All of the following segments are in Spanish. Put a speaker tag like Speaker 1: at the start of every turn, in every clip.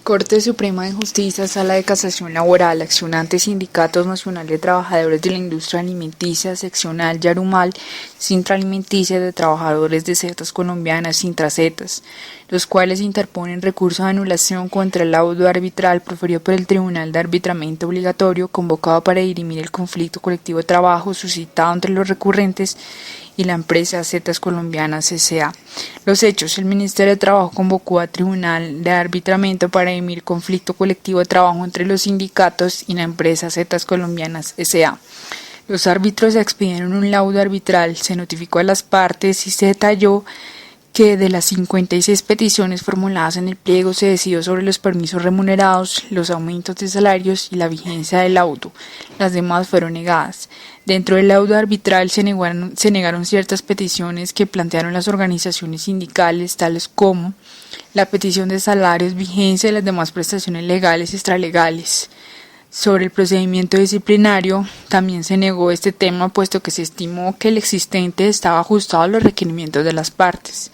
Speaker 1: Corte Suprema de Justicia, Sala de Casación Laboral, accionantes Sindicatos Nacional de Trabajadores de la Industria Alimenticia, Seccional Yarumal, Sintra Alimenticia de Trabajadores de Setas Colombianas, Sintracetas, los cuales interponen recurso de anulación contra el laudo arbitral proferido por el Tribunal de Arbitramiento Obligatorio convocado para dirimir el conflicto colectivo de trabajo suscitado entre los recurrentes y la empresa Setas Colombianas S.A. Los hechos: el Ministerio de Trabajo convocó a Tribunal de Arbitramiento para dirimir conflicto colectivo de trabajo entre los sindicatos y la empresa Setas Colombianas S.A. Los árbitros expidieron un laudo arbitral, se notificó a las partes y se detalló que de las 56 peticiones formuladas en el pliego se decidió sobre los permisos remunerados, los aumentos de salarios y la vigencia del laudo. Las demás fueron negadas. Dentro del laudo arbitral se negaron ciertas peticiones que plantearon las organizaciones sindicales, tales como la petición de salarios, vigencia de las demás prestaciones legales y extralegales. Sobre el procedimiento disciplinario, también se negó este tema, puesto que se estimó que el existente estaba ajustado a los requerimientos de las partes.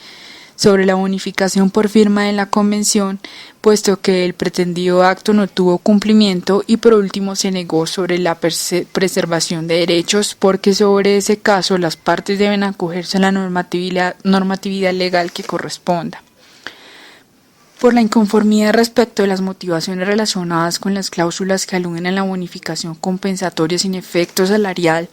Speaker 1: Sobre la bonificación por firma de la convención, puesto que el pretendido acto no tuvo cumplimiento, y por último se negó sobre la preservación de derechos, porque sobre ese caso las partes deben acogerse a la normatividad legal que corresponda. Por la inconformidad respecto de las motivaciones relacionadas con las cláusulas que aluden a la bonificación compensatoria sin efecto salarial,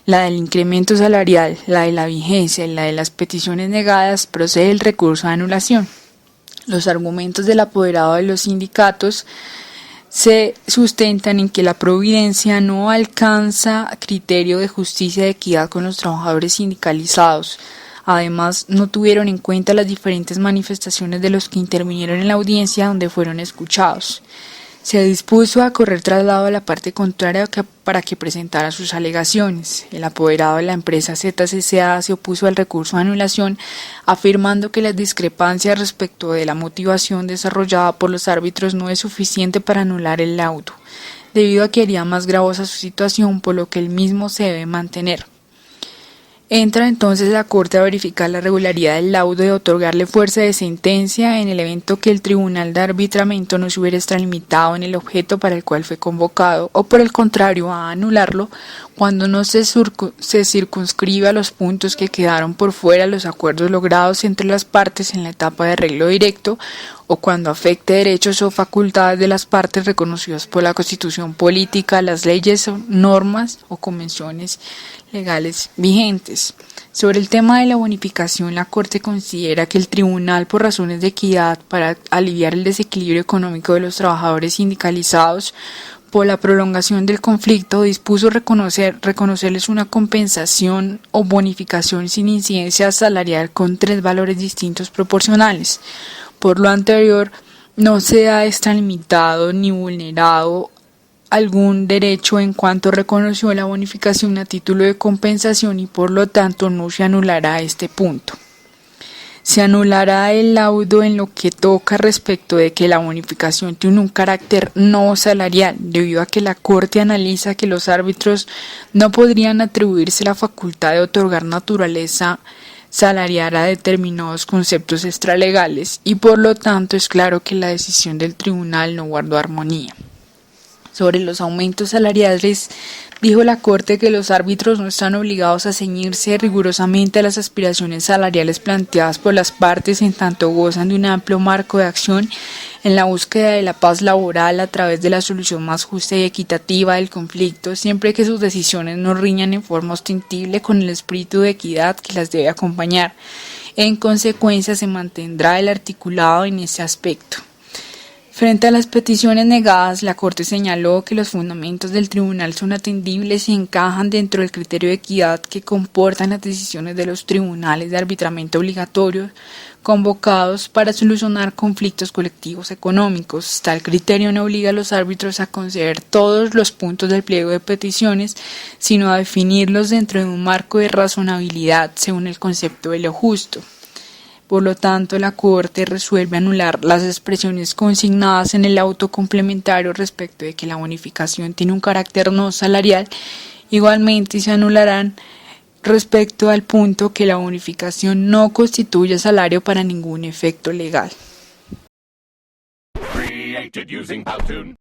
Speaker 1: la del incremento salarial, la de la vigencia y la de las peticiones negadas, procede el recurso de anulación. Los argumentos del apoderado de los sindicatos se sustentan en que la providencia no alcanza criterio de justicia y equidad con los trabajadores sindicalizados. Además, no tuvieron en cuenta las diferentes manifestaciones de los que intervinieron en la audiencia donde fueron escuchados. Se dispuso a correr traslado a la parte contraria para que presentara sus alegaciones. El apoderado de la empresa Zetas S.A. se opuso al recurso de anulación, afirmando que las discrepancias respecto de la motivación desarrollada por los árbitros no es suficiente para anular el laudo, debido a que haría más gravosa su situación, por lo que el mismo se debe mantener. Entra entonces la Corte a verificar la regularidad del laudo y otorgarle fuerza de sentencia en el evento que el Tribunal de Arbitramiento no se hubiera extralimitado en el objeto para el cual fue convocado, o por el contrario a anularlo cuando no se circunscribe a los puntos que quedaron por fuera de los acuerdos logrados entre las partes en la etapa de arreglo directo, o cuando afecte derechos o facultades de las partes reconocidos por la Constitución política, las leyes, normas o convenciones legales vigentes. Sobre el tema de la bonificación, la Corte considera que el Tribunal, por razones de equidad, para aliviar el desequilibrio económico de los trabajadores sindicalizados por la prolongación del conflicto, dispuso reconocerles una compensación o bonificación sin incidencia salarial con 3 valores distintos proporcionales. Por lo anterior, no se ha extralimitado ni vulnerado algún derecho en cuanto reconoció la bonificación a título de compensación y por lo tanto no se anulará este punto. Se anulará el laudo en lo que toca respecto de que la bonificación tiene un carácter no salarial, debido a que la Corte analiza que los árbitros no podrían atribuirse la facultad de otorgar naturaleza salarial a determinados conceptos extralegales y por lo tanto es claro que la decisión del tribunal no guardó armonía. Sobre los aumentos salariales, dijo la Corte que los árbitros no están obligados a ceñirse rigurosamente a las aspiraciones salariales planteadas por las partes, en tanto gozan de un amplio marco de acción en la búsqueda de la paz laboral a través de la solución más justa y equitativa del conflicto, siempre que sus decisiones no riñan en forma ostensible con el espíritu de equidad que las debe acompañar. En consecuencia, se mantendrá el articulado en ese aspecto. Frente a las peticiones negadas, la Corte señaló que los fundamentos del tribunal son atendibles y encajan dentro del criterio de equidad que comportan las decisiones de los tribunales de arbitramiento obligatorios convocados para solucionar conflictos colectivos económicos. Tal criterio no obliga a los árbitros a conceder todos los puntos del pliego de peticiones, sino a definirlos dentro de un marco de razonabilidad según el concepto de lo justo. Por lo tanto, la Corte resuelve anular las expresiones consignadas en el auto complementario respecto de que la bonificación tiene un carácter no salarial. Igualmente se anularán respecto al punto que la bonificación no constituye salario para ningún efecto legal.
Speaker 2: created using Powtoon.